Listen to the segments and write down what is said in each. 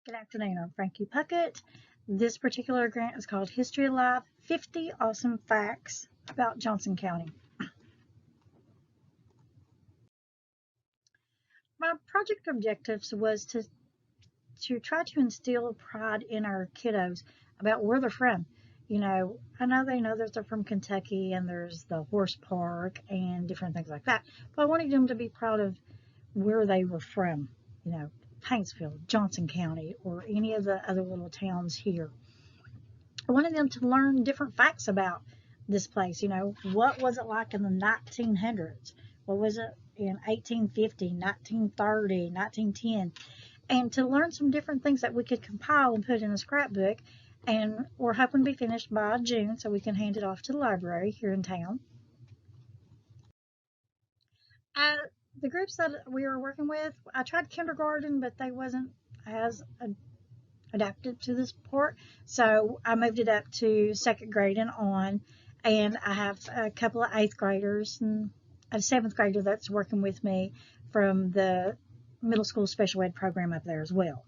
Good afternoon, I'm Frankie Puckett. This particular grant is called History Alive, 50 Awesome Facts about Johnson County. My project objectives was to try to instill pride in our kiddos about where they're from. I know they know that they're from Kentucky and there's the horse park and different things like that, but I wanted them to be proud of where they were from, Paintsville, Johnson County, or any of the other little towns here. I wanted them to learn different facts about this place. What was it like in the 1900s? What was it in 1850, 1930, 1910? And to learn some different things that we could compile and put in a scrapbook. And we're hoping to be finished by June so we can hand it off to the library here in town. The groups that we were working with, I tried kindergarten, but they wasn't as adapted to this part, so I moved it up to second grade and on, and I have a couple of 8th graders and a 7th grader that's working with me from the middle school special ed program up there as well.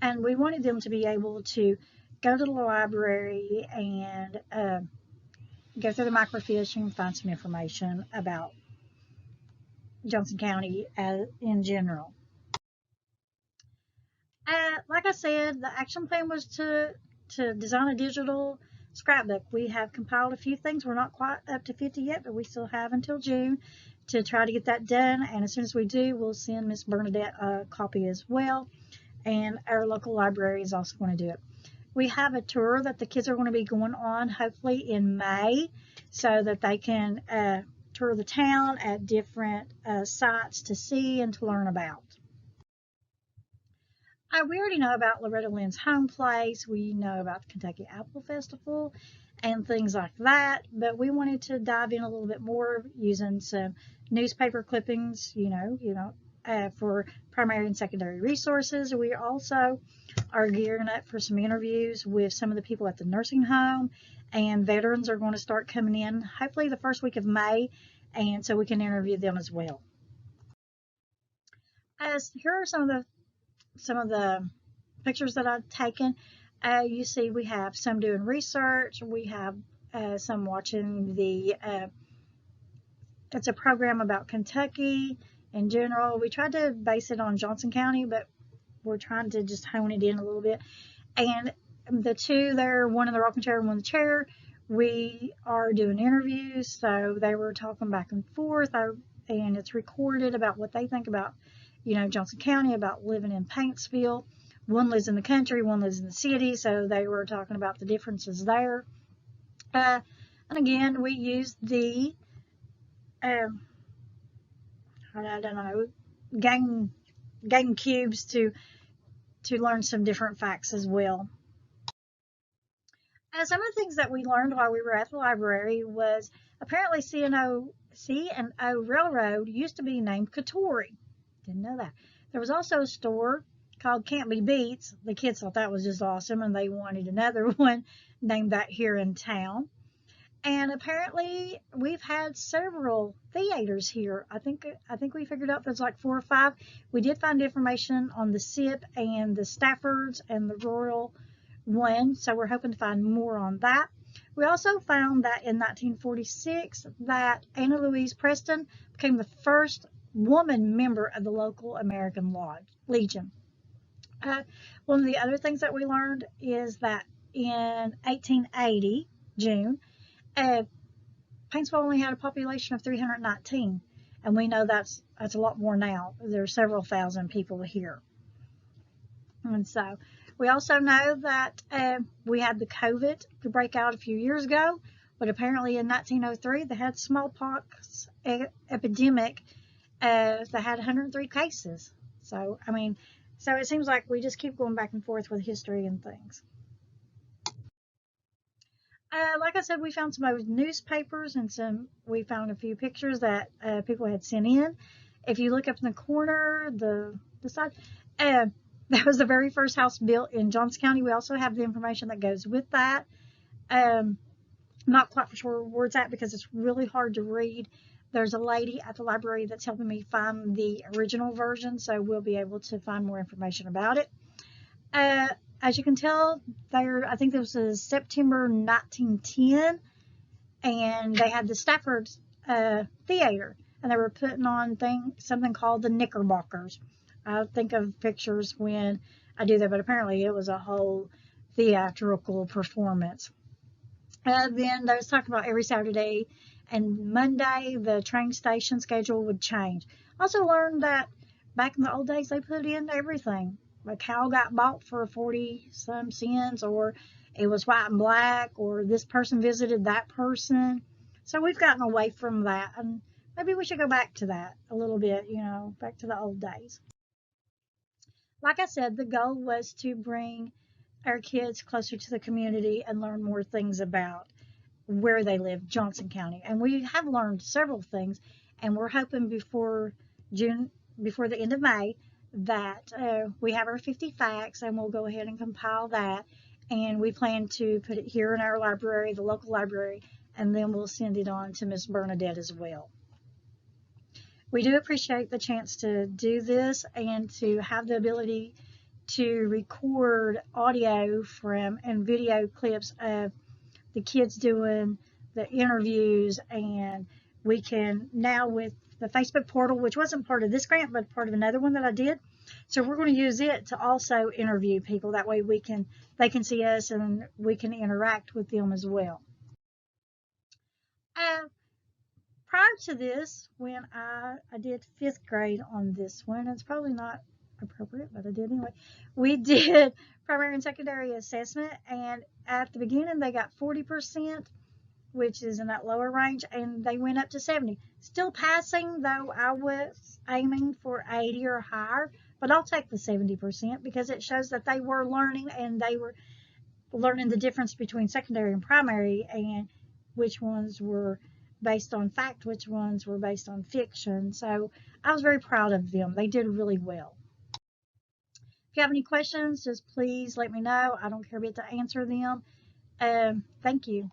And we wanted them to be able to go to the library and go through the microfiche and find some information about Johnson County in general. Like I said, the action plan was to design a digital scrapbook. We have compiled a few things. We're not quite up to 50 yet, but we still have until June to try to get that done. And as soon as we do, we'll send Miss Bernadette a copy as well. And our local library is also going to do it. We have a tour that the kids are going to be going on hopefully in May so that they can tour the town at different sites to see and to learn about. We already know about Loretta Lynn's home place. We know about the Kentucky Apple Festival and things like that, but we wanted to dive in a little bit more using some newspaper clippings, for primary and secondary resources. We also are gearing up for some interviews with some of the people at the nursing home, and veterans are going to start coming in hopefully the first week of May, and so we can interview them as well. Here are some of the pictures that I've taken. You see we have some doing research. We have some watching it's a program about Kentucky in general. We tried to base it on Johnson County, but we're trying to just hone it in a little bit. And the two there, one in the rocking chair and one in the chair, we are doing interviews. So they were talking back and forth, and it's recorded about what they think about Johnson County, about living in Paintsville. One lives in the country, one lives in the city, so they were talking about the differences there. And again, we used the game cubes to learn some different facts as well. Some of the things that we learned while we were at the library was apparently C&O Railroad used to be named Katori. Didn't know that. There was also a store called Can't Be Beats. The kids thought that was just awesome, and they wanted another one named that here in town. And apparently we've had several theaters here. I think we figured out there's like 4 or 5. We did find information on the SIP and the Staffords and the Royal one, so we're hoping to find more on that. We also found that in 1946 that Anna Louise Preston became the first woman member of the local American Legion. One of the other things that we learned is that in 1880, June, Paintsville only had a population of 319, and we know that's a lot more now. There are several thousand people here. And so we also know that we had the COVID break out a few years ago, but apparently in 1903 they had smallpox epidemic. They had 103 cases. So it seems like we just keep going back and forth with history and things. Like I said, we found some old newspapers and we found a few pictures that people had sent in. If you look up in the corner, the side, that was the very first house built in Johnson County. We also have the information that goes with that. Not quite sure where it's at because it's really hard to read, There's a lady at the library that's helping me find the original version, so we'll be able to find more information about it. As you can tell, I think this was September 1910, and they had the Stafford Theater, and they were putting on something called the Knickerbockers. I think of pictures when I do that, but apparently it was a whole theatrical performance. Then they was talking about every Saturday and Monday the train station schedule would change. Also learned that back in the old days they put in everything. A cow got bought for 40 some cents, or it was white and black, or this person visited that person. So we've gotten away from that, and maybe we should go back to that a little bit, back to the old days. Like I said, the goal was to bring our kids closer to the community and learn more things about where they live, Johnson County. And we have learned several things, and we're hoping before the end of May, that we have our 50 facts, and we'll go ahead and compile that. And we plan to put it here in our library, the local library, and then we'll send it on to Miss Bernadette as well. We do appreciate the chance to do this and to have the ability to record audio and video clips of the kids doing the interviews, and we can now, with the Facebook portal, which wasn't part of this grant but part of another one that I did, so we're going to use it to also interview people. That way they can see us and we can interact with them as well. Prior to this, when I did 5th grade on this one, it's probably not appropriate, but I did anyway. We did primary and secondary assessment, and at the beginning they got 40%, which is in that lower range, and they went up to 70. Still passing, though I was aiming for 80 or higher, but I'll take the 70% because it shows that they were learning, and they were learning the difference between secondary and primary, and which ones were based on fact, which ones were based on fiction. So I was very proud of them. They did really well. If you have any questions, just please let me know. I don't care a bit to answer them. Thank you.